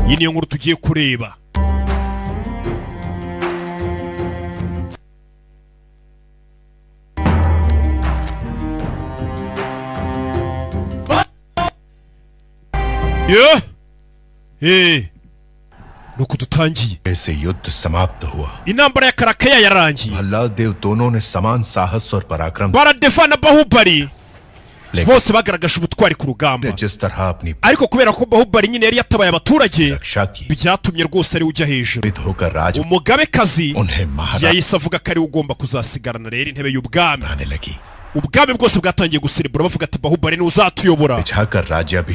iyi niyo nkuru tugiye kureba. nuko dutangiye. ऐसे युद्ध समाप्त हुआ. Intambara ya Karakeya yarangiye. Bhallala देव दोनों ने समान साहस और पराक्रम. baradefana Bahubali. bose bagaragaje ubutwari ku rugamba. जिस तरह अपनी ariko kubera ko Bahubali nyine yari yatabaye abaturage byatumye rwose ari ujya hejuru. umugabekazi yahise avuga ko ari ugomba kuzasigarana rero intebe y'ubwami. ubwami bwose bwatangiye guserebura bavuga ati Bahubali ni uzatuyobora.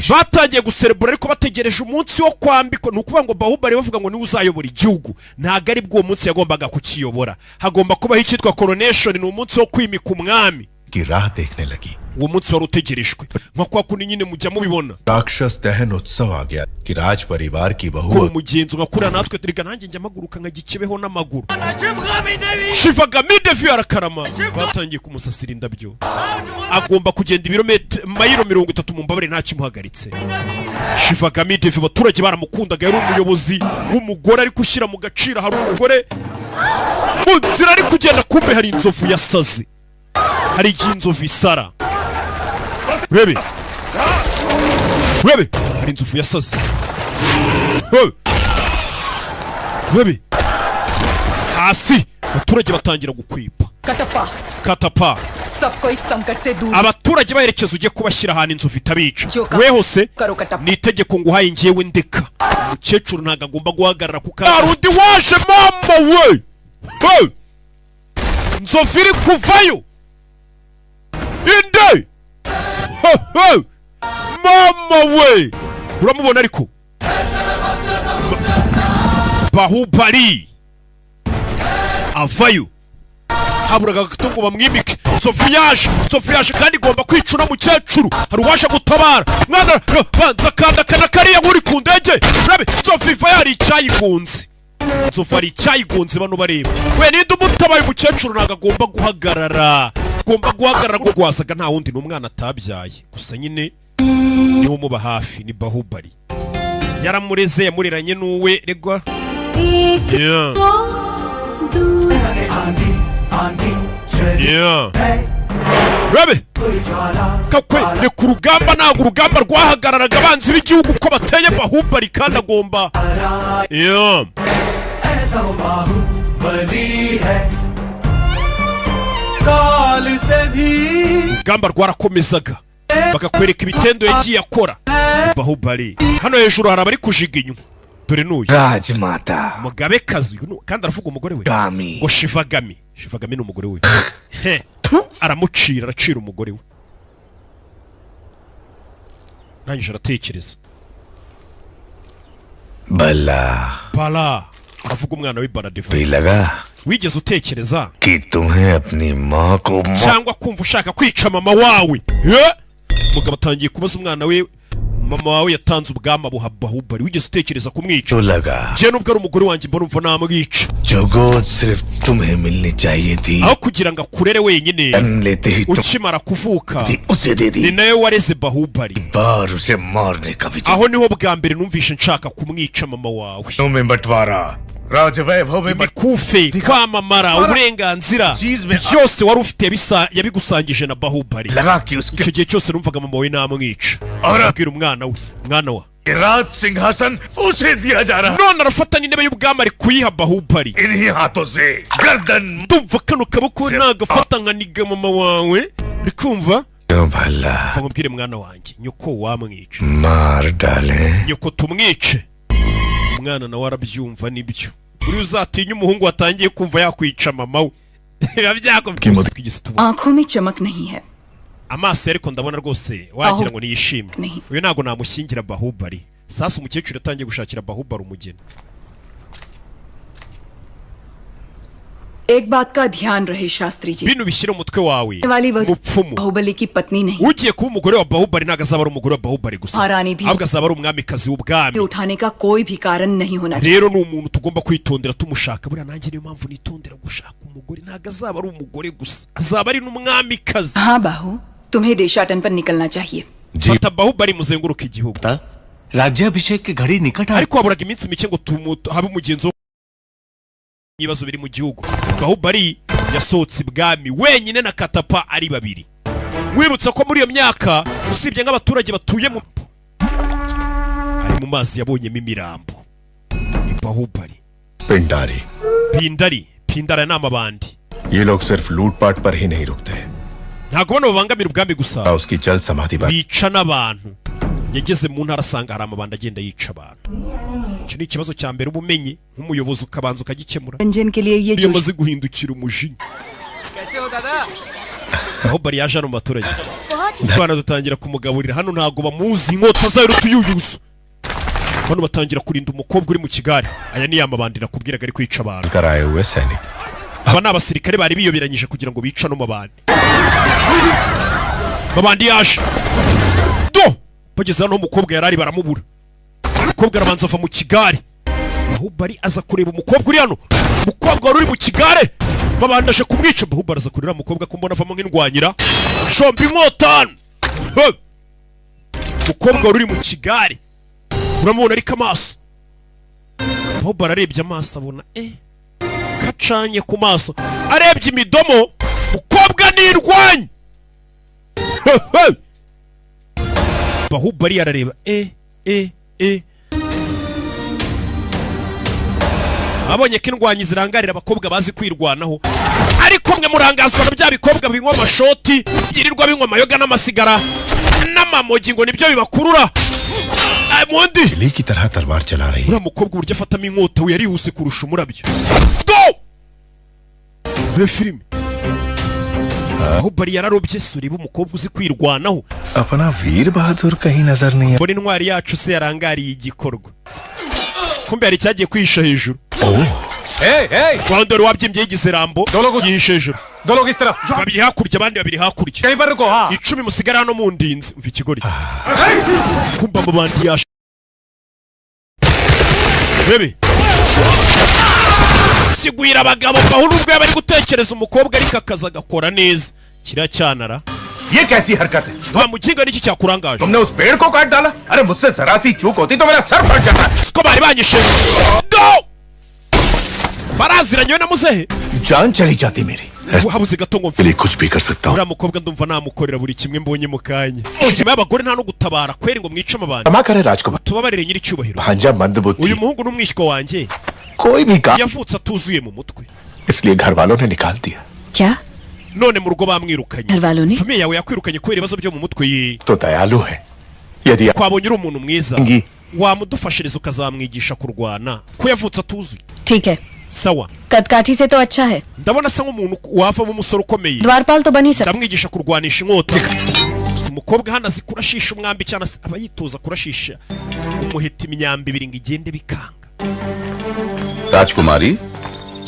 batangiye guserebura ariko bategereje umunsi wo kwambikwa. nukuvuga ngo Bahubali bavuga ngo ni uzayobora igihugu. ntago ari bwo munsi yagombaga kukiyobora. hagomba kubaho icyitwa coronation, ni umunsi wo kwimika umwami. uwo munsi wari utegerejwe nka kwa kundi nyine mujya mubibona. राक्षस दहन उत्सव आ गया कि राज परिवार की बहू ko umugenzi ugakura natwe turiga nanjye njya maguruka nkagicebeho n'amaguru. Shivagami Devi arakarama. batangiye kumusasira indabyo. agomba kugenda mayiro 30 mu mbabare nta kimuhagaritse. Shivagami Devi abaturage baramukundaga, yari umuyobozi w'umugore ari gushyira mu gaciro. hari umugore mu nzira ari kugenda, kumbe hari inzovu yasaze. hari igihe inzovu isara. Rebe hari inzovu yasaze. Rebe hasi abaturage batangira gukwipa. katapa abaturage baherekeza ujye kubashyira ahantu inzovu itabica. weho se ni itegeko nguhaye njyewe ndeka. umukecuru ntabwo agomba guhagarara ku kantu. undi waje mama we. inzovu iri kuvayo inde. mama we uramubona ariko Bahubali avayo. haburaga gato ngo bamwimike. inzovu yaje kandi igomba kwicuna mukecuru. hari uwaje gutabara. mwana banza kanda kana kariya nk'uri ku ndege. rabe inzovu iva yari icyayigunze. inzovu hari icyayigunze bano bareba. we ninde umutabaye umukecuru ntabwo agomba guhagarara. agomba guhagarara ko gwasaga nta wundi n'umwana atabyaye. gusa nyine niwo muba hafi ni Bahubali. yaramureze yamureranye n'uwe regwa. rabe kakwe ni ku rugamba. ntabwo urugamba rwahagararaga abanzi b'igihugu ko bateye Bahubali kandi agomba. urugamba rwarakomezaga bagakwereka ibitendo yagiye akora Bahubali. hano hejuru hari abari kujiga inyuma. dore n'uyu umugabekazi kandi aravuga umugore we ngo Shivagami ni umugore we. aracira umugore we. nangije aratekereza. bala aravuga umwana we Baladevi. wigeze utekereza cyangwa kumva ushaka kwica mama wawe? umugabo atangiye kubaza umwana we. mama wawe yatanze ubwama buha Bahubali. wigeze utekereza kumwica? njye nubwo ari umugore wanjye mbona umva namwica. aho kugira ngo akurere wenyine ukimara kuvuka ni nawe wareze Bahubali. aho niho bwa mbere numvishe nshaka kumwica mama wawe. imikufe, kwamamara, uburenganzira byose wari ufite yabigusangije na Bahubali. icyo gihe cyose numvaga mama we namwica. abwira umwana we, mwana wa none arafata n'intebe y'ubwami ari kuyiha Bahubali. ndumva kano kaboko nagafata nkaniga mama wawe. uri kumva? mva nkubwire mwana wanjye, nyoko wamwica. nyoko tumwice. umwana nawe arabyumva nibyo. uri uzatinya umuhungu watangiye kumva yakwica mama we. amaso ariko ndabona rwose wagira ngo niyishimye. uyu ntago namushyingira Bahubali. sasa umukecuru yatangiye gushakira Bahubali umugeni. एक बात का ध्यान रहे शास्त्री ji. bino bishyira umutwe wawe mupfumu. Baahubali की पत्नी नहीं. ugiye kuba umugore wa Bahubali ntago azaba ari umugore wa Bahubali gusa, ahubwo azaba ari umwamikazi w'ubwami. उठाने का कोई भी कारण नहीं होना. rero ni umuntu tugomba kwitondera tumushaka. buriya nanjye niyo mpamvu nitondera gushaka umugore. ntago azaba ari umugore gusa, azaba ari n'umwamikazi. हाँ बाहु, तुम्हें देशाटन पर निकलना चाहिए. fata Bahubali muzenguruka igihugu. राज्याभिषेक की घड़ी निकट आ ariko haburaga iminsi mike ngo habe umugenzo ibibazo biri mu gihugu. Bahubali yasohotse ibwami wenyine na Katapa ari babiri. Wibutsa ko muri iyo myaka usibye nk'abaturage batuye mu ari mu mazi yabonyemo imirambo. Ni Bahubali. Pindari n'amabandi. ये लोग सिर्फ लूटपाट पर ही नहीं रुकते, ntago bano babangamira ubwami gusa, उसकी जल समाधि पर bica n'abantu. Yageze mu ntara asanga hari amabandi agenda yica abantu. Icyo ni ikibazo cya mbere ubumenyi nk'umuyobozi ukabanza ukagikemura. Ranjan के लिए ये iyo maze guhindukira umujinya. Bahubali yaje hano mu baturage. Abana dutangira kumugaburira hano ntago bamuzi inkota zayo rutuyuyuza. Bano batangira kurinda umukobwa uri mu kigare. Aya ni amabandi nakubwiraga ari kwica abantu. कराए हुए सैनिक. Aba ni abasirikare bari biyoberanyije kugira ngo bica no mabandi. Mabandi yaje. Do! Bageze hano umukobwa yarari baramubura. Umukobwa arabanza ava mu kigare. Bahubali aza kureba umukobwa uri hano. Umukobwa wari uri mu kigare. Babandaje kumwica. Bahubali aza kureba umukobwa ko mbona avamo nk'indwanyira. Shombi inkota. Umukobwa wari uri mu kigare. Uramubona ariko amaso. Bahubali arebye amaso abona kacanye ku maso. Arebye imidomo. Umukobwa ni indwanyi. Bahubali arareba abonye ko indwanyi zirangarira abakobwa bazi kwirwanaho, ariko mwe murangazwa na bya bikobwa binywa amashoti byirirwa binywa amayoga n'amasigara n'amamogi ngo nibyo bibakurura. Mundi बिल्ली की तरह तलवार चला रही है. uriya mukobwa uburyo afatamo inkota we yarihuse kurusha umurabyo. Do filime Bahubali yararobye suriba umukobwa uzi kwirwanaho. अपना वीर बहादुर कहीं नजर नहीं. Mbona intwari yacu se yarangariye igikorwa. Kumbe yari cyagiye kwihisha hejuru. Rwanda wari wabyimbye yigize rambo yihishe hejuru. Babiri hakurya abandi babiri hakurya. 10 musigara hano mu ndinzi. Umva ikigori. Kumba mu bandi yaje. Bebe. Sigwira abagabo bahuru ubwo bari gutekereza umukobwa ariko akaza agakora neza. Kiracyanara. ये कैसी हरकत है? Bamukinga niki cyakurangaje? तुमने उस पेड़ को काट डाला? अरे मुझसे जरा सी चूक होती तो मेरा सर फट जाता. Siko bari banyishe. Do! Baraziranye na muzehe. जान चली जाती मेरी. Habuze gato ngo लिए कुछ भी कर सकता हूँ. uriya mukobwa ndumva namukorera buri kimwe mbonye mu kanya. Nyuma y'abagore nta no gutabara kweri ngo mwice amabandi. क्षमा करे राजकुमार. Tubabarire nyiri cyubahiro. भांजा मंदबुद्धि. Uyu muhungu n'umwishywa wanjye कोई भी काम. yavutse atuzuye mu mutwe. इसलिए घर वालों ने निकाल दिया. क्या? None mu rugo bamwirukanye. घर वालों ने? Famiye yawe yakwirukanye kubera ibibazo byo mu mutwe ye. तो दयालु है. यदि Twabonye uri umuntu mwiza. Ngi. Wamudufashiriza ukazamwigisha kurwana. Ko yavutse atuzuye. ठीक है. Sawa. कदकाठी से तो अच्छा है. Ndabona asa nk'umuntu wavamo umusore ukomeye. द्वारपाल तो बन ही सकता. Ndamwigisha kurwanisha inkota. Umukobwa hano azi kurashisha umwambi cyane aba yitoza kurashisha umuheta imyambi ibiri ngo igende bikanga. राजकुमारी,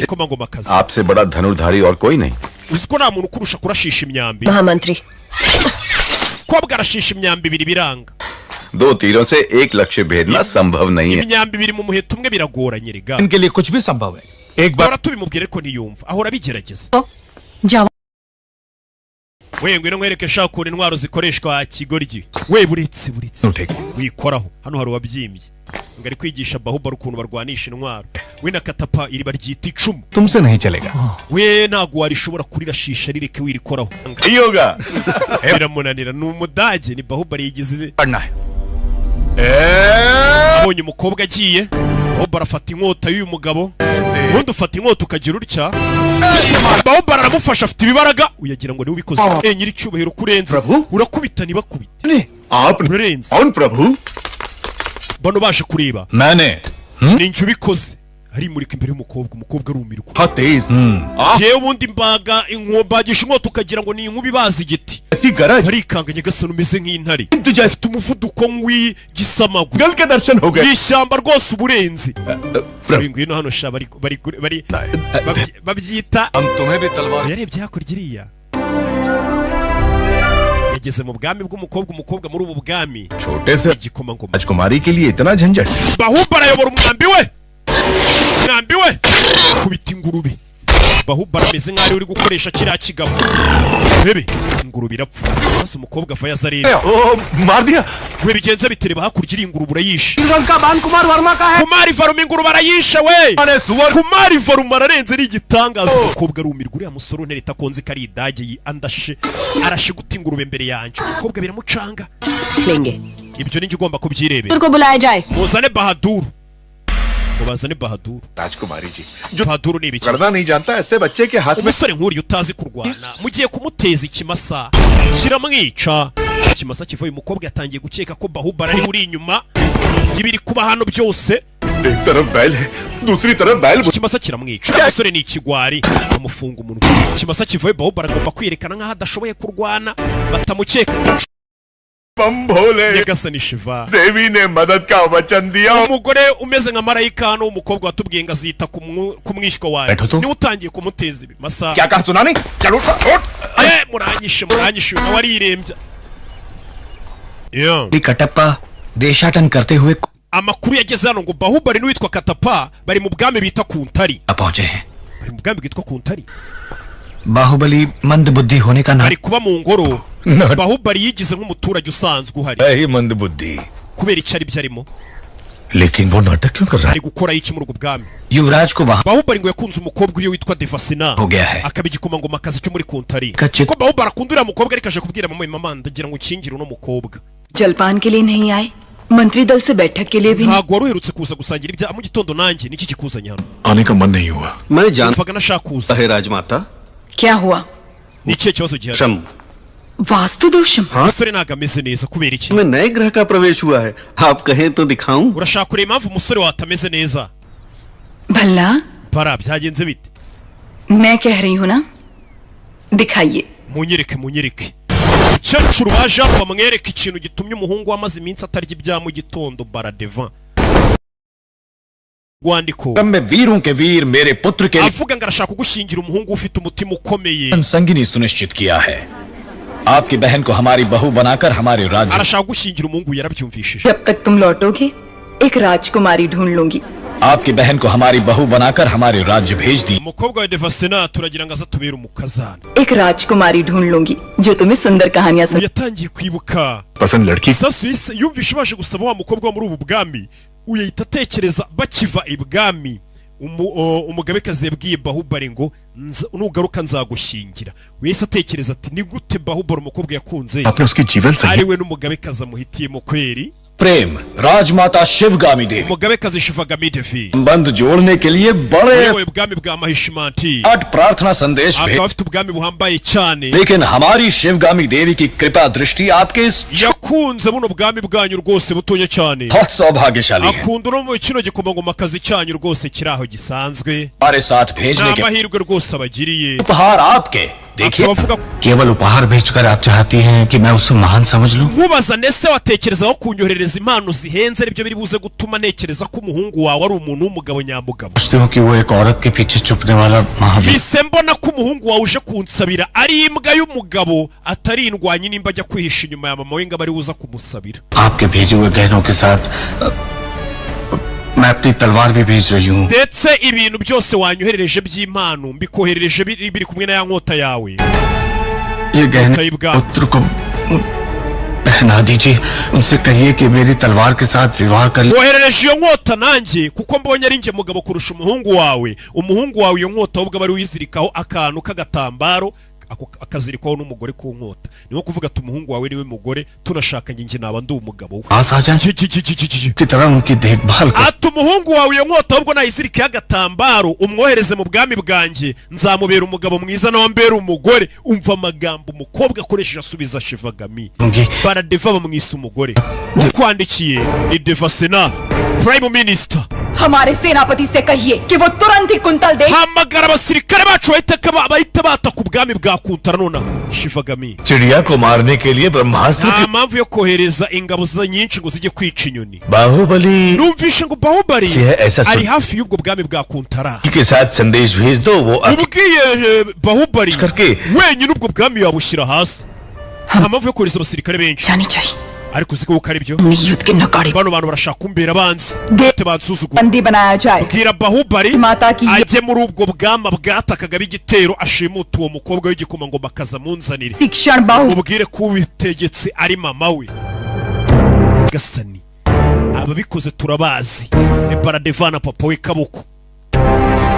Komangoma kazi. आपसे बड़ा धनुर्धारी और कोई नहीं. Uzi ko nta muntu kurusha kurashisha imyambi. महामंत्री. Kobwa arashisha imyambi ibiri biranga. 2 तीरों से एक लक्ष्य भेदना संभव नहीं है. Imyambi ibiri mu muheta umwe biragoranye rega. इनके लिए कुछ भी संभव है. एक बार Ahora tubimubwire ko ntiyumva. Ahora bigerageza. जाओ. We ngwino nkwereke shaka ukuntu intwaro zikoreshwa kigoryi. We buritse. Wikoraho. Hano hari wabyimbye. Ngari kwigisha Bahubali ukuntu barwanisha intwaro. We na Katapa iri baryita icumu. तुमसे नहीं चलेगा. We ntago warishobora kurirashisha rireke wirikoraho. Yoga. Biramunanira. Ni umudage ni Bahubali yigize. पढ़ना है. Abonye umukobwa agiye. Bahubali afata inkota y'uyu mugabo. Ubundi ufata inkota ukagira utya. Bahubali aramufasha afite ibibaraga. Uyagira ngo niwe ubikoze. Nyiri cyubahiro kurenza. Urakubita ntibakubite. Urenze. प्रभु. Bano baje kureba. मैंने. Ninjye ubikoze. Arimurika imbere umukobwa arumirwa. बहुत तेज. Yewe ubundi mbaga inkombagisha inkota ukagira ngo ni inkubi bazi igiti. ऐसी गरज. Barikanganye gasano umeze nk'intare. तुझे Afite umuvuduko nk'uw'igisamagwe. गल के दर्शन हो गए. Ishyamba rwose uburenze. Ngwino hano sha bari babyita. हम तुम्हें भी तलवार. Yarebye hakurya iriya. Yageze mu bwami umukobwa muri ubu bwami. छोटे से Igikomangoma. राजकुमारी के लिए इतना झंझट. Bahubali ayobora umwambi we. Kubita ingurube. Bahubali ameze nk'ari uri gukoresha kiriya kigabo. Bebe ingurube irapfa. Sasa umukobwa ava yazarira. मार दिया We bigenze bitireba hakurya iri ingurube urayishe. का बान कुमार वर्मा का है Kumari Varuma ingurube arayishe we. Kumari Varuma ararenze ari igitangaza. Umukobwa arumirwa uriya musore untereta konzi kari idage yi andashe. Arashe guta ingurube mbere yanjye. Umukobwa biramucanga. लेंगे Ibyo ni ugomba kubyirebera. को बुलाया जाए Muzane Bahadur. Mubazane Bahadur. राजकुमारी जी जो Bahadur ni ibiki? करना नहीं जानता ऐसे बच्चे के हाथ में Umusore nk'uriya utazi kurwana mugiye kumuteza ikimasa kiramwica. Ikimasa kivuye umukobwa yatangiye gukeka ko Bahubali ari uri inyuma y'ibiri kuba hano byose. एक तरफ बैल है दूसरी तरफ बैल Ikimasa kiramwica. Umusore ni ikigwari bamufunga umunwa. Ikimasa kivuye Bahubali agomba kwiyerekana nk'aho adashoboye kurwana batamukeka. बम भोले Nyagasani Shiva. देवी ने मदद का वचन दिया Umugore umeze nka marayika hano umukobwa watubwiye ngo azita ku mwishywa wawe niwe utangiye kumuteza ibimasa. क्या कहा सुना नहीं चलो उठ muranyishe nawe arirembya. कटप्पा देशाटन करते हुए Amakuru yageze hano ngo Bahubali n'uwitwa Katapa bari mu bwami bita Kuntari. पहुंचे हैं Bari mu bwami bwitwa Kuntari. Baahubali मंद बुद्धि होने का नाम Bari kuba mu ngoro. Bahubali yigize nk'umuturage usanzwe uhari. ही मंद बुद्धि Kubera icyo ari byo arimo. लेकिन वो नाटक क्यों कर रहा Ari gukora iki muri ubwo bwami. युवराज को वहां Bahubali ngo yakunze umukobwa uriyo witwa Devasena. हो गया है Akaba igikomangomakazi cyo muri Kuntari. Kacit- Ko Bahubali akunda uriya mukobwa ariko aje kubwira mama ndagira ngo ukingire uno mukobwa. जलपान के लिए नहीं आए मंत्री दल से बैठक के लिए भी नहीं। Ntabwo wari uherutse kuza gusangira ibya mu gitondo nanjye niki kikuzanye hano. आने का मन नहीं हुआ मैं जानता Mvaga nashaka kuza. है राजमाता क्या हुआ Ni ikihe kibazo gihari? शम वास्तु दोषम Umusore ntabwo ameze neza kubera iki? में नए ग्रह का प्रवेश हुआ है आप कहें तो दिखाऊं Urashaka kureba impamvu umusore wawe atameze neza? Bhalla Para byagenze bite? मैं कह रही हूँ ना दिखाइए Munyereke. Umukecuru baje hano bamwereka ikintu gitumye umuhungu wamaze iminsi atarya ibya mu gitondo Baradeva. Rwandiko में वीरों के वीर मेरे पुत्र के avuga ngo arashaka kugushyingira umuhungu ufite umutima ukomeye. संगिनी सुनिश्चित किया है आपकी बहन को हमारी बहू बनाकर हमारे राज्य Arashaka kugushyingira umuhungu yarabyumvishije. जब तक तुम लौटोगे एक राजकुमारी ढूंढ लूंगी आपकी बहन को हमारी बहू बनाकर हमारे राज्य भेज दी Umukobwa wa Devasena turagira ngo azatubere umukazana. एक राजकुमारी ढूंढ लूंगी जो तुम्हें सुंदर कहानियां सुन Yatangiye kwibuka. पसंद लड़की Sasu yumvishe baje gusaba wa mukobwa wo muri ubu bwami. Uyahita atekereza bakiva ibwami. Umugabekazi yabwiye Bahubali ngo nugaruka nzagushyingira. Wese atekereza ati ni gute Bahubali umukobwa yakunze आपने उसकी जीवन ari सही we n'umugabekazi amuhitiyemo kweri. Prem Rajmata शिवगामी Devi Umugabekazi Shivagami Devi संबंध जोड़ने के लिए बड़े uyoboye ubwami bwa Mahishimanti आठ प्रार्थना संदेश akaba भेज afite ubwami buhambaye cyane. लेकिन हमारी शिवगामी देवी की कृपा दृष्टि आपके इस Yakunze buno bwami bwanyu rwose butonya cyane. बहुत सौभाग्यशाली है Akunda no mu kino gikomangomakazi cyanyu rwose kiri aho gisanzwe. हमारे साथ भेजने Nta के mahirwe rwose abagiriye. उपहार आपके देखिए Akaba avuga केवल उपहार भेजकर आप चाहती हैं कि मैं उसे महान समझ लूं nkubaza nese watekerezaho kunyoherereza impano zihenze aribyo biri buze gutuma nekereza ko umuhungu wawe ari umuntu w'umugabo nyamugabo. सोचते हो कि वो एक औरत के पीछे छुपने वाला Mahavir Bise mbona ko umuhungu wawe uje kunsabira ari imbwa y'umugabo atari indwanyi nimba ajya kwihisha inyuma ya mama we ngo abari buza kumusabira. आपके भेजे हुए गहनों के साथ मैं अपनी तलवार भी भेज रही हूँ Ndetse ibintu byose wanyoherereje by'impano mbikoherereje biri kumwe na ya nkota yawe. ये गहने तैबगा। पुत्र को पहना दीजिए उनसे कहिए कि मेरी तलवार के साथ विवाह कर ले Woherereje iyo nkota nanjye kuko mbonye ari njye mugabo kurusha umuhungu wawe. Umuhungu wawe iyo nkota ahubwo aba ari uyizirikaho akantu k'agatambaro akazirikwaho n'umugore ku nkota. Niho kuvuga ati umuhungu wawe niwe mugore tunashakanye njye naba ndi umugabo we. पास आ जाए की तरह उनकी देखभाल कर ati umuhungu wawe iyo nkota ahubwo nayizirikeho agatambaro umwohereze mu bwami bwanjye nzamubera umugabo mwiza nawe mbera umugore. Umva amagambo umukobwa akoresheje asubiza Shivagami. दूंगी Baradeva bamwise umugore. Ukwandikiye ni Devasena Prime Minister. हमारे सेनापति से कहिए कि वो तुरंत ही कुंतल दे Hamagara abasirikare bacu bahita bataka ubwami bwa Kuntara nonaha. Shivagami चिड़िया को मारने के लिए ब्रह्मास्त्र nta mpamvu yo kohereza ingabo nyinshi ngo zijye kwica inyoni. Baahubali Numvishe ngo Bahubali Si, esa ari sun- hafi y'ubwo bwami bwa Kuntara. के साथ संदेश भेज दो वो ubwiye Bahubali करके wenyine ubwo bwami yabushyira hasi. Nta mpamvu yo kohereza abasirikare benshi. जानी चाहिए ariko uziko ko ari byo युद्ध के नकारे bano bantu barashaka kumbera abanzi te bansuzugura बंदी बनाया जाए bwira Bahubali माता की ajye muri ubwo bwama bwatakaga b'igitero ashimuta uwo mukobwa w'igikomangoma akazamunzanire शिक्षण बाहु ubwire ko ubitegetse ari mama we Gasani ababikoze turabazi ni Paradevana papa we Kaboko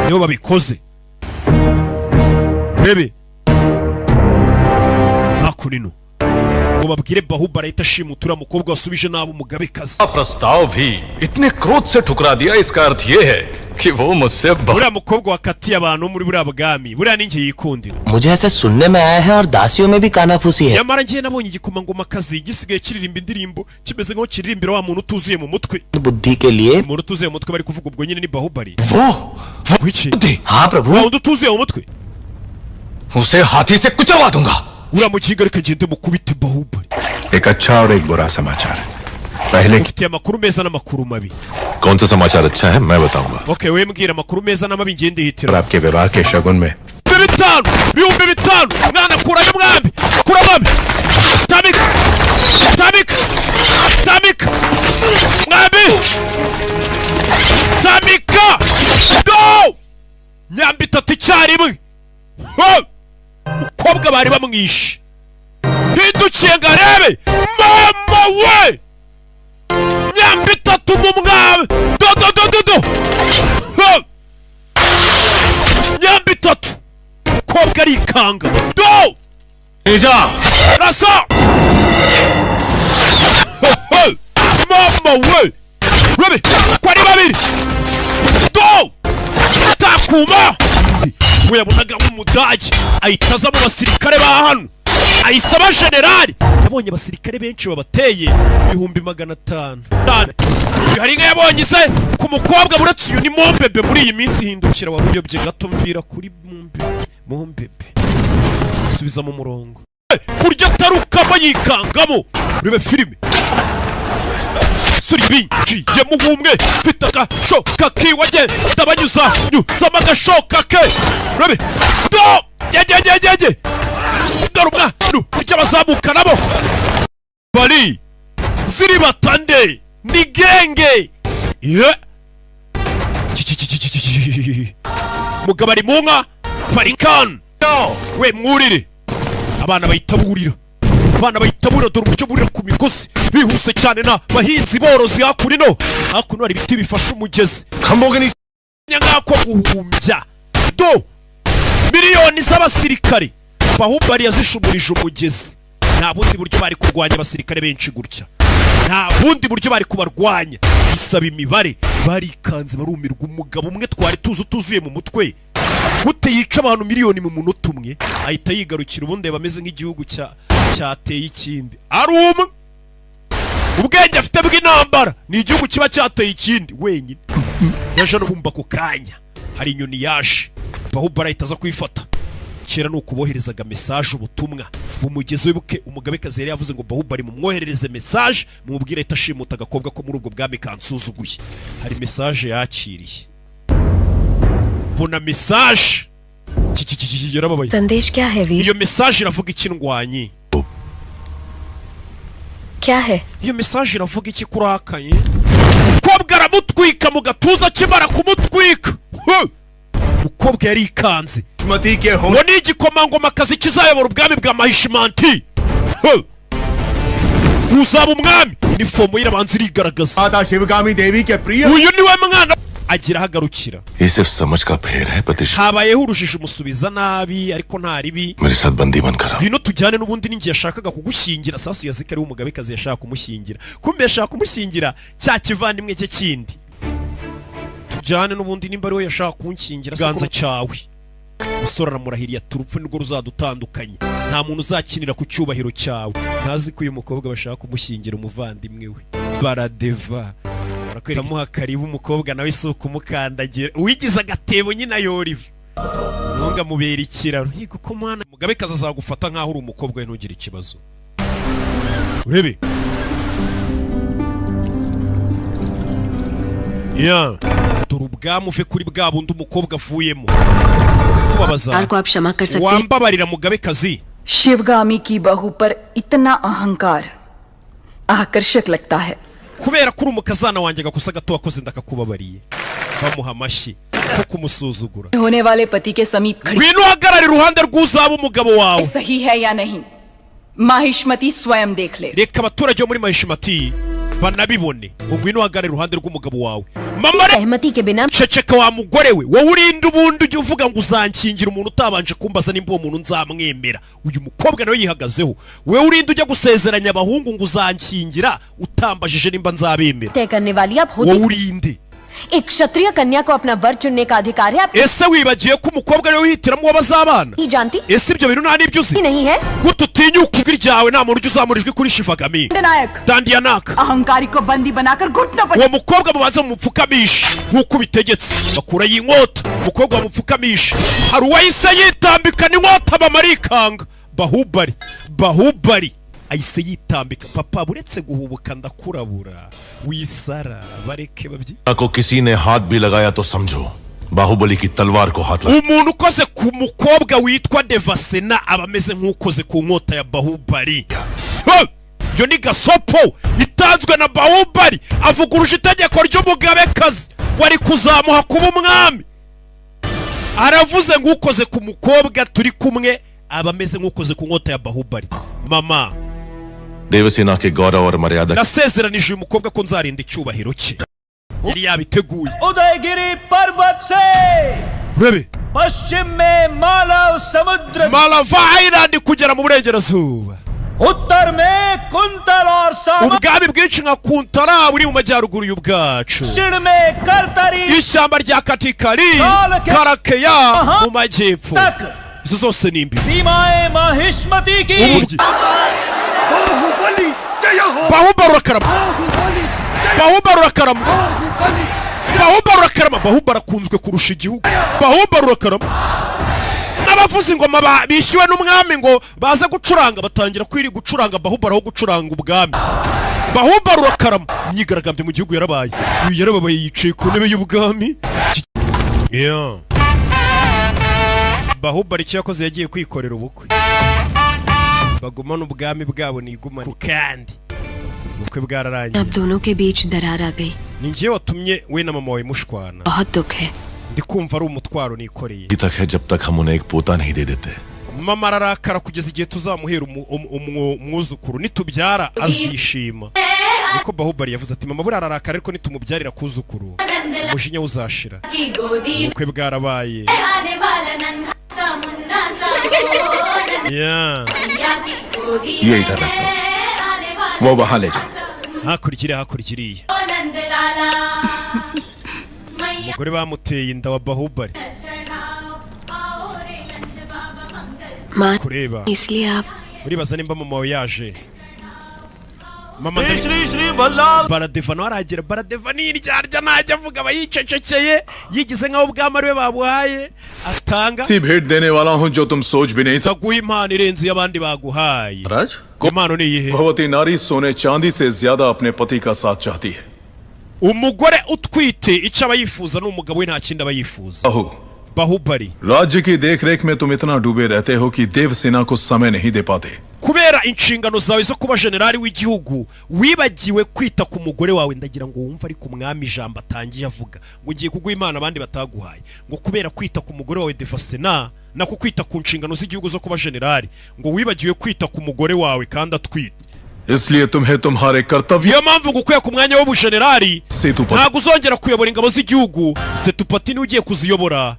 nibo babikoze rebe hakurino ngo babwire Bahubali ahita ashimutura mukobwa wasubije nabo umugabekazi प्रस्ताव भी इतने क्रोध से ठुकरा दिया इसका अर्थ ये है कि वो मुझसे buriya mukobwa wakatiye abantu muri buriya bwami buriya ninjye yikundira मुझे ऐसा सुनने में आया है और दासियों में भी कानाफूसी है nyamara ngiye nabonye igikomangoma kazi gisigaye kiririmba indirimbo kimeze nko kiririmbira wa muntu utuzuye mu mutwe बुद्धि के लिए umuntu utuzuye mu mutwe bari kuvuga ubwo nyine ni Bahubali वो हाँ प्रभु wa undi utuzuye mu mutwe उसे हाथी से कुचलवा दूंगा uramukinga reka ngende mukubite Bahubali एक अच्छा और एक बुरा समाचार है पहले ufitiye amakuru meza n'amakuru mabi कौन सा समाचार अच्छा है मैं बताऊंगा okay we mbwira amakuru meza n'amabi ngende और hitira आपके विवाह के शगुन में ibihumbi bitanu mwana kurayo mwambi kura mwambi tamika tamika tamika mwambi tamika no nyambi itatu icyarimwe mukobwa bari bamwishe hindukiye ngo arebe mama we nyambi itatu mu mwabe do nyambi itatu mukobwa arikanga do rasa mama we rebe ko ari babiri do takuma we yabonaga nk'umudage ahita aza mu basirikare ba hano ayisaba generali yabonye abasirikare benshi babateye 500,000 hari nka yabonye ise ku mukobwa buretse uyu ni mombebe muri iyi minsi hindukira wabuyobye gato mvira kuri mombebe subiza mu murongo kurya tarukamo yikangamo urebe filime suri binji je muhumwe fitaka shoka kiwaje tabanyuza nyuzama gashoka ke urebe do je dorumwa icyo bazamuka nabo bari ziri batande ni genge mugabari munka farikan we mwurire abana bayitaburira dore uburyo burira ku migozi bihuse cyane na bahinzi borozi hakurino hari ibiti bifasha umugezi nyangako guhumbya do miliyoni z'abasirikare Bahubali yazishumurije umugezi nta bundi buryo bari kurwanya abasirikare benshi gutya nta bundi buryo bari kubarwanya bisaba imibare barikanze barumirwa umugabo umwe twari tuzuye mu mutwe gute yica abantu miliyoni mu munota umwe ahita yigarukira ubundi bameze nk'igihugu cyateye ikindi ari umwe ubwenge afite bw'intambara ni igihugu kiba cyateye ikindi wenyine yaje no kumva ku kanya hari inyoni yaje Bahubali ahita aza kwifata kera nukuboherezaga message ubutumwa bumugeze wibuke umugabekazi yari yavuze ngo Bahubali mumwoherereze message mumubwire ahita ashimuta agakobwa ko muri ubwo bwami kansuzuguye hari message yakiriye bona message yarababaye संदेश क्या है वीर iyo message iravuga iki ndwanyi क्या है iyo message iravuga iki kurakaye kobwa aramutwika mu gatuza kimara kumutwika mukobwa yari ikanze ngo ni igikomangoma kazi kizayobora ubwami bwa Mahishimanti uzaba umwami inifomo y'irabanza irigaragaza uyu ni we mwana agira hagarukira ये सिर्फ समझ का फेर है प्रतिष्ठा habayeho urushije umusubiza nabi ariko nta ribi मेरे साथ बंदी बनकर bino tujyane n'ubundi ningi yashakaga kugushyingira sasu yazika ari umugabekazi yashaka kumushyingira kumbe yashaka kumushyingira cya kivandimwe cye kindi tujyane n'ubundi nimba ari we yashaka kunshyingira ganza cyawe musore aramurahiriye ati urupfu nirwo ruzadutandukanye nta muntu uzakinira ku cyubahiro cyawe ntazi ko uyu mukobwa bashaka kumushyingira umuvandimwe we baradeva barakwitamuha karibu umukobwa nawe si ukumukandagira uwigize agatebo nyine ayoriva ntunga mubera ikiraro higo ko mwana umugabekazi azagufata nk'aho uri umukobwa we ntugire ikibazo urebe dore ubwami uve kuri bwa bundi umukobwa avuyemo tubabaza wambabarira mugabekazi Sivagami की बहू पर इतना अहंकार आकर्षक लगता है। kubera kuri umukazana wanjye gakosa gato wakoze ndakakubabariye bamuha amashyi ko kumusuzugura होने वाले पति के समीप खड़ी ngwino uhagarare iruhande rw'uzaba umugabo wawe सही है या नहीं माहिष्मती स्वयं देख ले। reka abaturage bo muri mahishimati banabibone ngo ngwino uhagarare iruhande rw'umugabo wawe mama सहमति के बिना ceceka wa mugore we wowe urinde ubundi ujye uvuga ngo uzankingira umuntu utabanje kumbaza nimba uwo muntu nzamwemera uyu mukobwa nawe yihagazeho wowe urinde ujya gusezeranya abahungu ngo uzankingira utambajije nimba nzabemera तय करने वाली आप wowe होती urinde एक क्षत्रिय कन्या को अपना वर चुनने का अधिकार है आप ese wibagiye ko umukobwa ariwe wihitiramo uwo bazabana नहीं जानती ese ibyo bintu nta n'ibyo uzi नहीं है gute utinyuka ijwi ryawe nta muntu ujya uzamura ijwi kuri shivagami नायक dandiyanaka अहंकारी को बंदी बनाकर घुटनों पर uwo mukobwa mubanza mumupfukamishe nk'uko ubitegetse bakura y'inkota umukobwa bamupfukamishe hari uwahise yitambikana inkota bamarikanga bahubali ahise yitambika papa buretse guhubuka ndakurabura wisara bareke babyi को किसी ने हाथ भी लगाया तो समझो बाहुबली की तलवार को हाथ लगा umuntu ukoze ku mukobwa witwa devasena aba ameze nk'ukoze ku nkota ya bahubali iyo ni gasopo itanzwe na bahubali avuguruje itegeko ry'umugabekazi wari kuzamuha kuba umwami aravuze nk'ukoze ku mukobwa turi kumwe aba ameze nk'ukoze ku nkota ya bahubali mama Devasena के गौरव और मर्यादा nasezeranije uyu mukobwa ko nzarinda icyubahiro cye yari yabiteguye Udayagiri पर्वत से urebe पश्चिम में मालव समुद्र malava island kugera mu burengerazuba उत्तर में कुंतल और सामा ubwami bwinshi nka kuntara buri mu majyaruguru y'ubwacu दक्षिण में करतरी ishyamba rya katikari karakeya mu majyepfo izo zose ni imbibi सीमाएं माहिष्मती की umujyi bahubali urakarama bahubali urakarama bahubali urakarama bahubali akunzwe kurusha igihugu bahubali urakarama n'abavuza ingoma bishyuwe n'umwami ngo baze gucuranga batangira kwiri gucuranga bahubali aho gucuranga ubwami bahubali urakarama imyigaragambyo mu gihugu yarabaye uyu yarababaye yicaye ku ntebe y'ubwami bahubali icyo yakoze yagiye kwikorera ubukwe bagumana ubwami bwabo nigumane kandi ubukwe bwararangiye अब दोनों के बीच दरार आ गई ni njye watumye we na mama wawe mushwana बहुत दुख है ndi kumva ari umutwaro nikoreye तक है जब तक हम उन्हें एक पोता नहीं दे देते mama ararakara kugeza igihe tuzamuhera umwuzukuru nitubyara azishima niko bahubali yavuze ati mama buriya ararakara ariko nitumubyarira kuzukuru umujinya uzashira ubukwe bwarabaye ये इधर रखो वो वहां ले जाओ hakurikiriye umugore bamuteye inda wa bahubali माँ kureba इसलिए आप uribaza nimba mama wawe yaje mama baradeva nawe aragera baradeva n'iryarya ntajya avuga aba yicecekeye yigize nk'aho ubwami ariwe babuhaye atanga ऐसी भेंट देने वाला हूं जो तुम सोच भी नहीं सकते aguha impano irenze iyo abandi baguhaye राज impano ni iyihe भगवती नारी सोने चांदी से ज्यादा अपने पति का साथ चाहती है umugore utwite icyo aba yifuza n'umugabo we nta kindi aba yifuza bahubali राज्य की देखरेख में तुम इतना डूबे रहते हो कि देवसेना को समय नहीं दे पाते kubera inshingano zawe zo kuba generali w'igihugu wibagiwe kwita ku mugore wawe ndagira ngo wumve ariko umwami ijambo atangiye avuga ngo ngiye kuguha imana abandi bataguhaye ngo kubera kwita ku mugore wawe devasena nako kwita ku nshingano z'igihugu zo kuba generali ngo wibagiwe kwita ku mugore wawe kandi atwite इसलिए तुम्हें तुम्हारे कर्तव्य niyo mpamvu gukwiye ku mwanya w'ubujenerali ntabwo uzongera kuyobora ingabo z'igihugu setupati niwe ugiye kuziyobora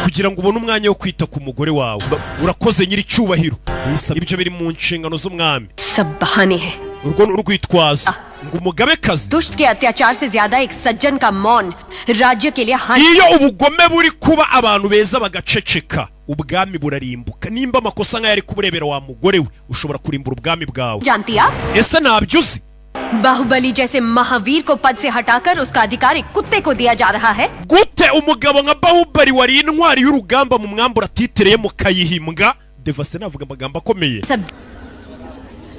kugira ngo ubone umwanya wo kwita ku mugore wawe urakoze nyiri cyubahiro ibyo biri mu nshingano z'umwami सब बहाने हैं urwo ni urwitwazo ngo umugabekazi दुष्ट के अत्याचार से ज्यादा एक सज्जन का मौन राज्य के लिए हानि iyo ubugome buri kuba abantu beza bagaceceka ubwami burarimbuka nimba amakosa nk'aya ari kuburebera wa mugore we ushobora kurimbura ubwami bwawe जानती आप ese ntabyo uzi बाहुबली जैसे महावीर को पद से हटाकर उसका अधिकार एक कुत्ते को दिया जा रहा है gute umugabo nka bahubali wari intwari y'urugamba mu mwambura titire mukayihimbwa devasena avuga amagambo akomeye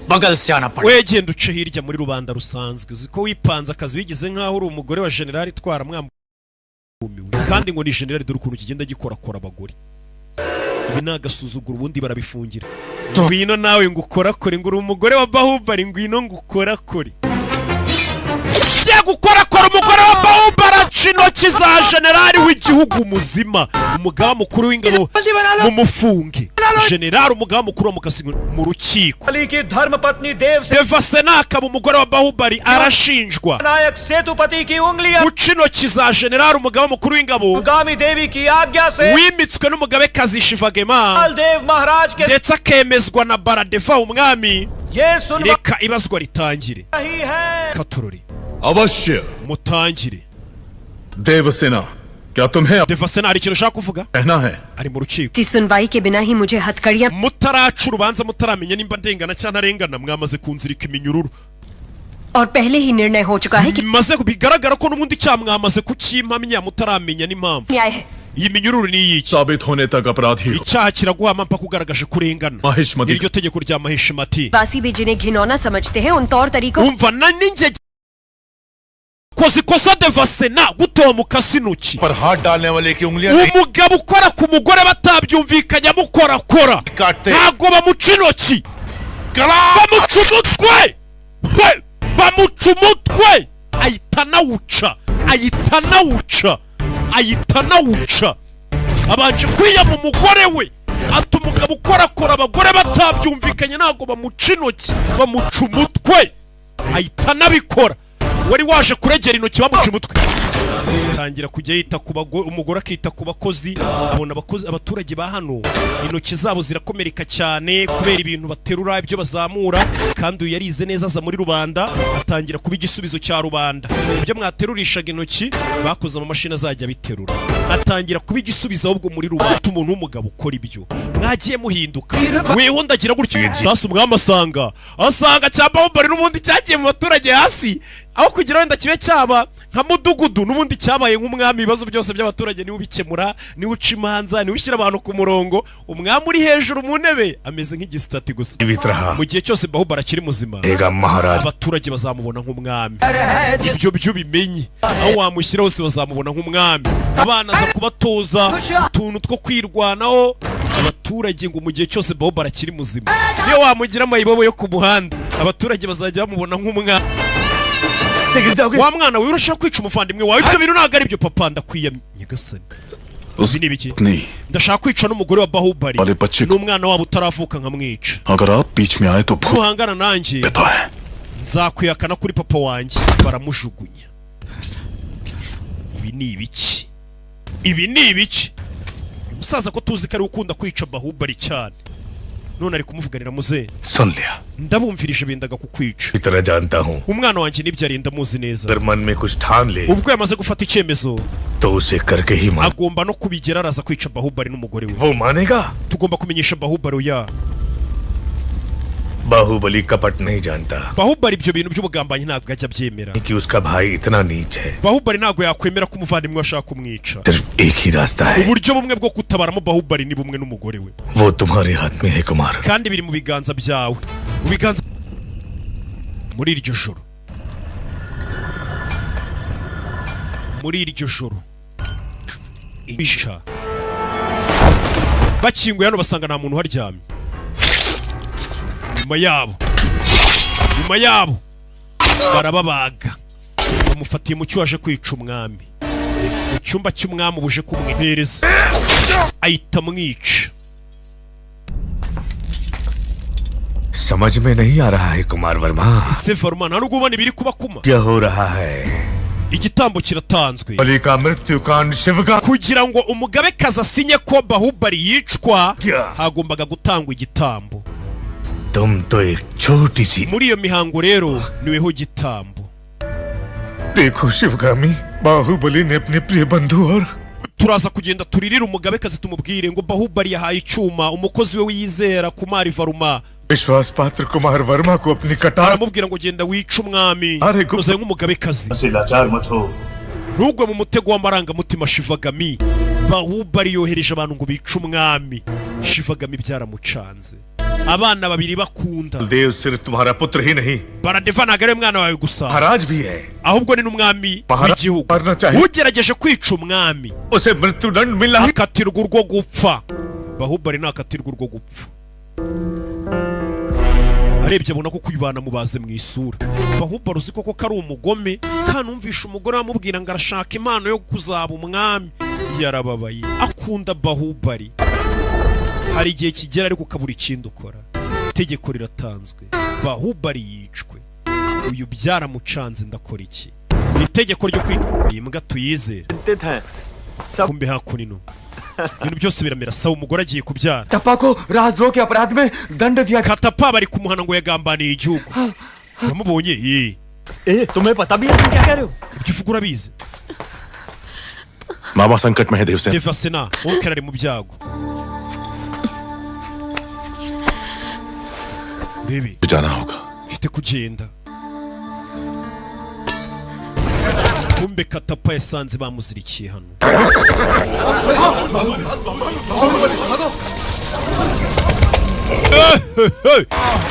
बगल से आना पड़ा we genda uce hirya muri rubanda rusanzwe uzi ko wipanze akazi wigize nk'aho uri umugore wa generali itwara mwambumiwe kandi ngo ni generali dore ukuntu kigenda gikorakora abagore ibi ni agasuzuguro ubundi barabifungira ngwino nawe ngukorakore ngo uri umugore wa Bahubali ngwino ngukorakore Ugiye gukorakora umugore wa Bahubali aca intoki za generali w'igihugu muzima umugaba mukuru w'ingabo mu mufunge generali umugaba mukuru wa mukasi mu rukiko Devasena akaba umugore wa Bahubali arashinjwa guca intoki za generali umugaba mukuru w'ingabo wimitswe n'umugabekazi Shivagema ndetse akemezwa na Baradeva umwami reka ibazwa ritangire Katorori अवश्य mutangire देवसेना क्या तुम्हें Devasena hari ikintu ushaka kuvuga कहना है ari mu rukiko इस सुनवाई के बिना ही मुझे हथकड़ियां mutaraca urubanza mutaramenya nimba ndengana cyangwa ntarengana mwamaze kunzirika iminyururu और पहले ही निर्णय हो चुका है कि maze bigaragara ko n'ubundi cyamwamaze kukimpamya mutaramenya n'impamvu न्याय है iyi minyururu ni iyiki साबित होने तक अपराधी icyaha kiraguhama mpaka ugaragaje kurengana Mahishmati iryo tegeko rya Mahishmati वासी भी जिन्हें घिनौना समझते हैं उन तौर तरीकों umva na ninjye koze ikosa Devasena gutoba mukasi intoki पर हाथ डालने वाले की उंगलियां umugabo ukora ku mugore batabyumvikanye amukorakora ntago bamuca intoki bamuca umutwe bamuca umutwe ahita anawuca abanje kwiyama umugore we ati umugabo ukorakora abagore batabyumvikanye ntago bamuca intoki bamuca umutwe ahita anabikora wari waje kuregera intoki bamuca umutwe tangira kujya yita ku bagore umugore akita ku bakozi abona abaturage ba hano intoki zabo zirakomereka cyane kubera ibintu baterura ibyo bazamura kandi uyu yarize neza aza muri rubanda atangira kuba igisubizo cya rubanda ibyo mwaterurishaga intoki bakoze amamashini azajya biterura atangira kuba igisubizo ahubwo muri rubanda umuntu w'umugabo ukora ibyo mwagiye muhinduka weho ndagira gutyo sasa umwami asanga cya Bahubali n'ubundi cyagiye mu baturage hasi aho kugira wenda kibe cyaba nka mudugudu n'ubundi cyabaye nk'umwami ibibazo byose by'abaturage niwe ubikemura niwe uca imanza niwe ushyira abantu ku murongo umwami uri hejuru mu ntebe ameze nk'igisitati gusa mu gihe cyose Bahubali akiri muzima abaturage bazamubona nk'umwami ibyo byo bimenye aho wamushyira hose bazamubona nk'umwami abana aza kubatoza utuntu two kwirwanaho abaturage ngo mu gihe cyose Bahubali akiri muzima niyo wamugira amayibobo yo ku muhanda abaturage bazajya bamubona nk'umwami wa mwana we urashaka kwica umuvandimwe wawe ibyo bintu ntabwo ari byo papa ndakwiyamye nyagasani uzi ni biki ndashaka kwica n'umugore wa Bahubali n'umwana wabo utaravuka nkamwica nuhangana nanjye nzakwihakana kuri papa wanjye baramujugunya ibi ni ibiki umusaza ko tuzi ko ari ukunda kwica Bahubali cyane none ari kumuvuganira muze सुन लिया ndabumvirije bendaga kukwica इतना जानता हूँ umwana wanjye nibyo arinda muzi neza अगर मन में कुछ ठान ले ubwo yamaze gufata icyemezo तो उसे करके ही मान agomba no kubigera araza kwica Bahubali n'umugore we वो मानेगा tugomba kumenyesha Bahubali oya Baahubali कपट नहीं जानता Bahubali ibyo bintu by'ubugambanyi ntabwo ajya abyemera कि उसका भाई इतना नीच है Bahubali ntabwo yakwemera ko umuvandimwe ashaka kumwica सिर्फ एक ही रास्ता है uburyo bumwe bwo gutabaramo Bahubali ni bumwe n'umugore we वो तुम्हारे हाथ में है Kumar kandi biri mu biganza byawe mu biganza muri iryo joro isha bakinguye hano basanga nta muntu uharyamye nyuma yabo barababaga bamufatiye mu cyuwaje kwica umwami mu cyumba cy'umwami buje kumwihereza ahita amwica समझ में नहीं आ रहा है कुमार Verma ese Varma nta nubwo ubona ibiri kuba kuma क्या हो रहा है igitambo kiratanzwe बलि का मृत्युकांड शिव का kugira ngo umugabekazi asinye ko Bahubali yicwa hagombaga gutangwa igitambo तुम तो एक छोटी सी muri iyo mihango rero niweho gitambo देखो शिवगामी बाहुबली ने अपने प्रिय बंधु और turaza kugenda turirira umugabekazi tumubwire ngo Bahubali yahaye icyuma umukozi we wiyizera Kumari Varma विश्वास पात्र कुमार वर्मा को अपनी कटार aramubwira ngo genda wica umwami uzaye nk'umugabekazi ntugwe mu mutego w'amarangamutima Shivagami Bahubali yohereje abantu ngo bice umwami Shivagami byaramucanze abana babiri bakunda देव सिर्फ तुम्हारा पुत्र ही नहीं Baradeva ntabwo ari umwana wawe gusa महाराज भी है ahubwo ni n'umwami w'igihugu ugerageje kwica umwami उसे मृत्युदंड मिला akatirwa urwo gupfa Bahubali nakatirwa urwo gupfa arebye abona ko kwibana mubaze mu isura. Bahubali uzi koko kari umugome, kanumvisha umugore amubwira ngo arashaka impano yo kuzaba umwami. Yarababaye, akunda Bahubali. Hari igihe kigera ariko ukabura ikindi ukora. Itegeko riratanzwe, Bahubali yicwe. Uyu byaramucanze, ndakora iki? Itegeko ryo kwimbwa tuyizere. Kumbe hakunino ibintu byose biramera sawa. Umugore agiye kubyara. टप्पा को राजद्रोह के अपराध में दंड दिया। Katapa bari kumuhana ngo yagambaniye igihugu. Wamubonye? तुम्हें पता भी है तुम क्या कह रहे हो? Ibyo uvuga urabizi? मामा संकट में है Devsen. Devasena, wowe ari mu byago. Bibi, जाना होगा। mfite kugenda. Kumbe Katapa yasanze bamuzirikiye hano.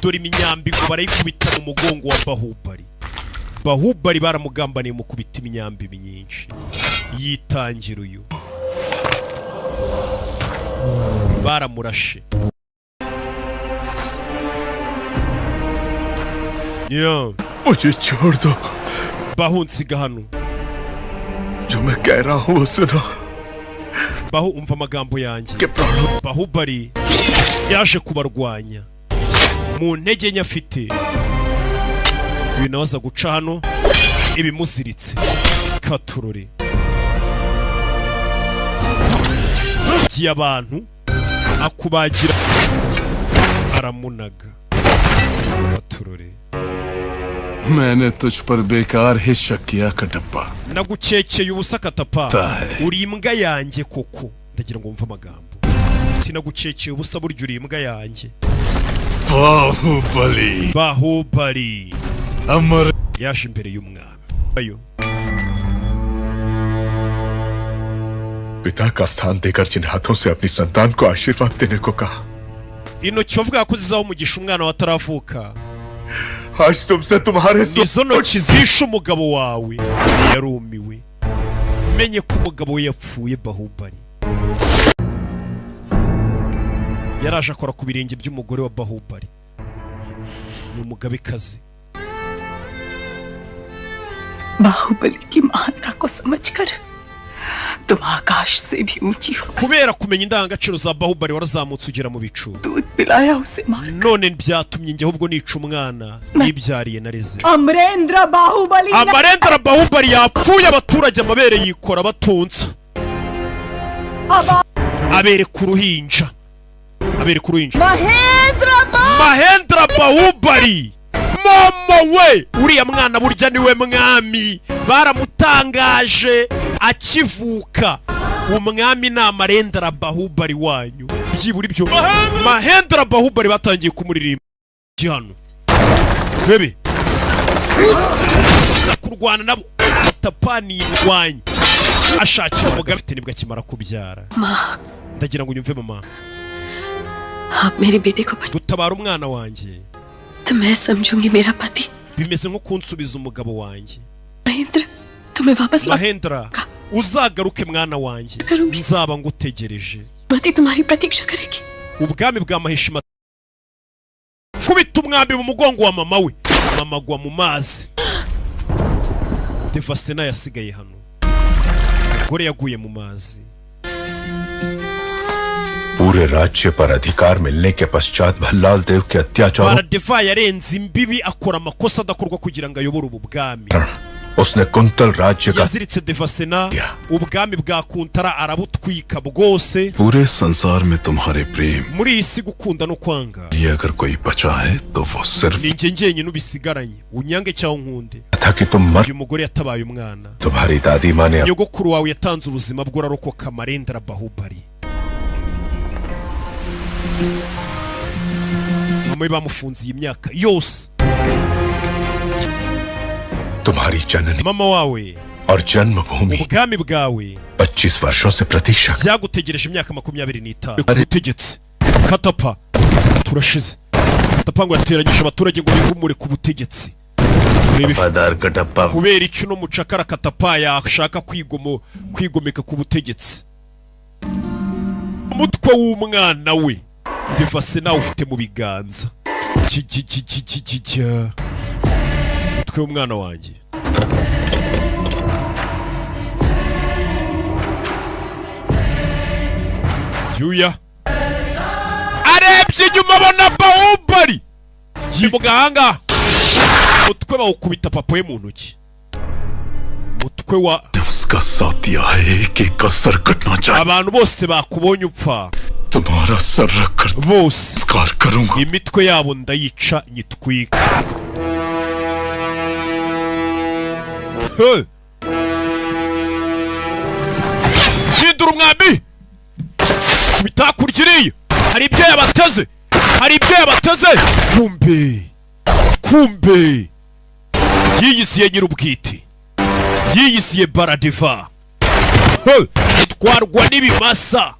Dore iminyambi ngo barayikubita mu mugongo wa Bahubali. Bahubali baramugambaniye mu kubita iminyambi myinshi. Yitangira uyu. Baramurashe. Yo, मुझे छोड़ दो। bahunsiga hano. जो मैं कह रहा हूँ वो सुनो। Bahu umva amagambo yanjye. Bahubali yaje kubarwanya mu ntege nke afite. Uyu nawe aza guca hano ibimuziritse. Katurore giye abantu akubagira aramunaga. Katurore मैंने तुझ पर बेकार ही शक किया Kattappa. nagucekeye ubusa Katapa. Uri imbwa yanjye koko. Ndagira ngo mve amagambo. Sinagucekeye ubusa burya uri imbwa yanjye. Baahubali Bahubali अमर yaje imbere y'umwami. Ayo पिता का स्थान देकर जिन हाथों से अपनी संतान को आशीर्वाद देने को कहा, intoki wavuga ko zizaho umugisha umwana wataravuka. आज तुमसे तुम्हारे Nizo ntoki zishe umugabo wawe. Yarumiwe, menye ko umugabo we yapfuye. Bahubali yaraje akora ku birenge by'umugore wa Bahubali. Ni umugabekazi. Baahubali की महानता को समझकर तुम आकाश से भी ऊंची हो। Kubera kumenya indangagaciro za Bahubali warazamutse ugera mu bicu. दूध पिलाया उसे मार। None byatumye njye ahubwo nica umwana yibyariye nareze. Amarendra Baahubali Amarendra Bahubali yapfuye, abaturage amabere yikora batunza. Abere ku ruhinja. Abere ku ruhinja. Mahendra Bahubali. Mama we, uriya mwana burya niwe mwami. Baramutangaje akivuka. Umwami ni Amarendra Bahubali wanyu. Byibura ibyo Mahendra Bahubali batangiye kumuririmba hano. Bebe kurwana nabo Katapani indwanya ashakira umugabo afite nibwo akimara kubyara. Ndagira ngo unyumve mama. आप मेरे बेटे को gutabara umwana wanjye तो मैं समझूंगी मेरा पति। bimeze nko kunsubiza umugabo wanjye. Mahendra तुम्हें वापस Mahendra, uzagaruke mwana wanjye, nzaba ngutegereje. पति तुम्हारी प्रतीक्षा करेगी। Ubwami bwa Mahishima kubita umwambi mu mugongo wa mama we. Mama agwa mu mazi. Devasena yasigaye hano. Umugore yaguye mu mazi. पूरे राज्य पर अधिकार मिलने के पश्चात भल्लाल देव के अत्याचार Baradeva yarenze imbibi akora amakosa adakorwa kugira ngo ayobore ubu bwami. उसने कुंतल राज्य का Yaziritse Devasena, ubwami bwa Kuntara arabutwika bwose. पूरे संसार में तुम्हारे प्रेम Muri iyi si gukunda no kwanga ये अगर कोई बचा है तो वो सिर्फ ni njye njyenyine ubisigaranye. Unyange cyangwa unkunde. था कि तुम मर Uyu mugore yatabaye umwana. तुम्हारी दादी माँ ने Nyogokuru wawe yatanze ubuzima bwe urarokoka. Amarendra Bahubali. Mama we bamufunze iyi myaka yose. तुम्हारी जननी Mama wawe और जन्मभूमि ubwami bwawe 25 वर्षों से प्रतीक्षा byagutegereje imyaka 25 ubutegetsi. Katapa turashize. Katapa ngo yateranyije abaturage ngo bigumure ku butegetsi. वफादार Kattappa Kubera icyo no mucakara Katapa yashaka kwigomeka ku butegetsi. Umutwe w'umwana we devase nawe ufite mu biganza umutwe w'umwana wanjye. Yuya arebye inyuma abona Bahubali yimuganga umutwe bawukubita papa we mu ntoki. Umutwe wa उसका साथ दिया है कि का सर कटना चाहिए. abantu bose bakubonye upfa. तुम्हारा सर रखकर bose स्कार करूंगा. imitwe yabo ndayica nyitwika. hindura umwambi bitakurikiriye. Hari ibyo yabateze, hari ibyo yabateze. kumbe yiyisiye nyir'ubwite, yiyisiye Baradiva. Itwarwa n'ibimasa,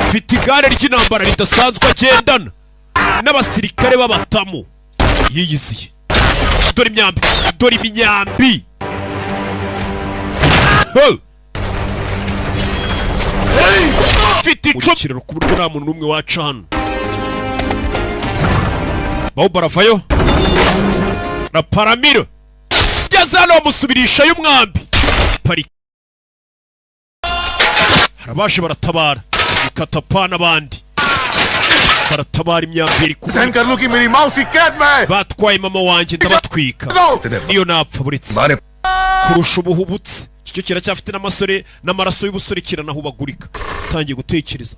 mfite igare ry'intambara ridasanzwe agendana n'abasirikare b'abatamu. Yiyisiye dore imyambi, dore imyambi. Mfite icukiriro ku buryo nta muntu n'umwe waca hano. Bahubali aravayo na paramiro geze hano bamusubirisha y'umwambi. Harabashe baratabara ikatapa n'abandi baratabara imyambi iri ku batwaye mama wanjye ndabatwika niyo napfa buretse kurusha ubuhubutse. Icyo kiracyafite n'amasore n'amaraso y'ubusore kiranahubagurika. Tangiye gutekereza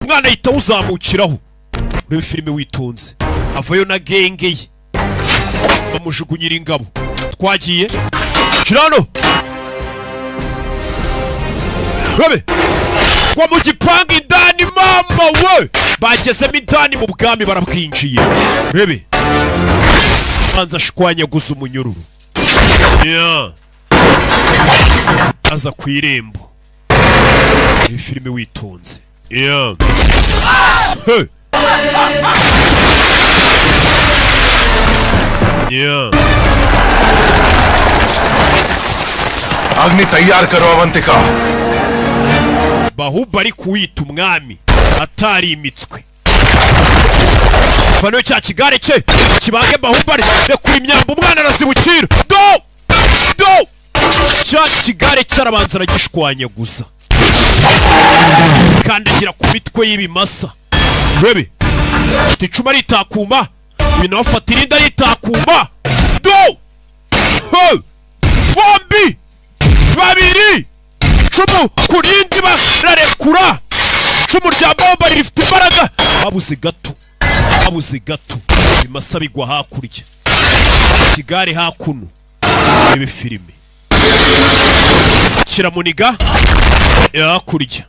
umwana yita uzamukiraho. Urebe filime witonze. Avayo na genge ye bamujugunyira ingabo. Twagiye kirano Rebe kwa mu gipangu indani mama we bagezemo indani mu bwami barabwinjiye. Rebe banza shwanyaguza umunyururu. Aza ku irembo. Iyi filime witonze. अग्नि तैयार करो Avantika. Bahubali kuwita umwami atari imitswe. Fano cya kigare cye kibange Bahubali rekura imyamba umwana arazibukira. Do cya kigare cyarabanza aragishwanyaguza kandagira ku mitwe y'ibimasa. Rebe icuma ritakuma bino bafata irinda ritakuma. Do bombi babiri cumu kurindi bararekura. Cumu rya Bahubali rifite imbaraga. Babuze gato ibimasa bigwa hakurya, kigare hakuno. Rebe filime kiramuniga hakurya.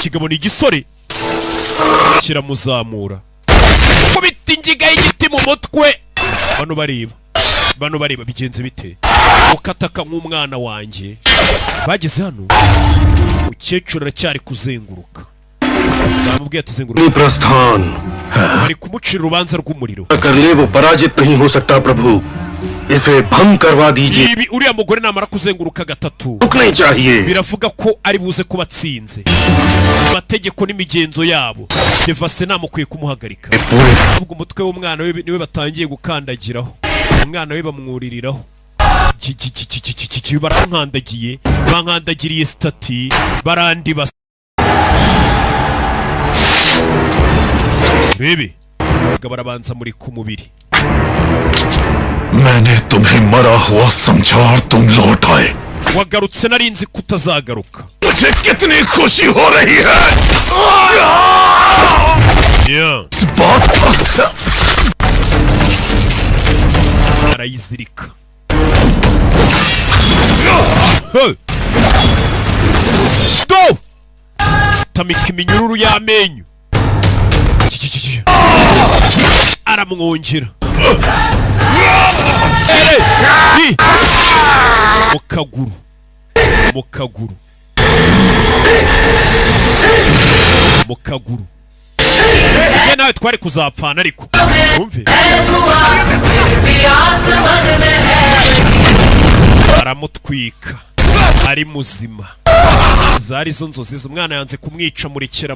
Kigabo ni igisore kiramuzamura kubita ingiga y'igiti mu mutwe. Bano bareba bigenze bite ukataka nk'umwana wanjye. Bageze hano ukecuru aracyari kuzenguruka. Bamubwiye tuzenguruka bari kumucira urubanza rw'umuriro. Ibi uriya mugore namara kuzenguruka gatatu biravuga ko ari buze kuba atsinze. Amategeko n'imigenzo yabo devase namukwiye kumuhagarika. Ubwo umutwe w'umwana we niwe batangiye gukandagiraho. Umwana we bamwuririraho. Barankandagiye, bankandagiriye stati barandi bas. Bebe barabanza muri ku mubiri. मैंने तुम्हें मरा हुआ समझा और तुम लौट आए. wagarutse narinzi kutazagaruka. मुझे कितनी खुशी हो रही है. इस बात arayizirika. Stop! Tamika iminyururu y'amenyo. Aramwongera. Mu kaguru. Je nawe twari kuzapfana ariko. Umve. Aramutwika. ari muzima. Zari zo nzozi, umwana yanze kumwica murekera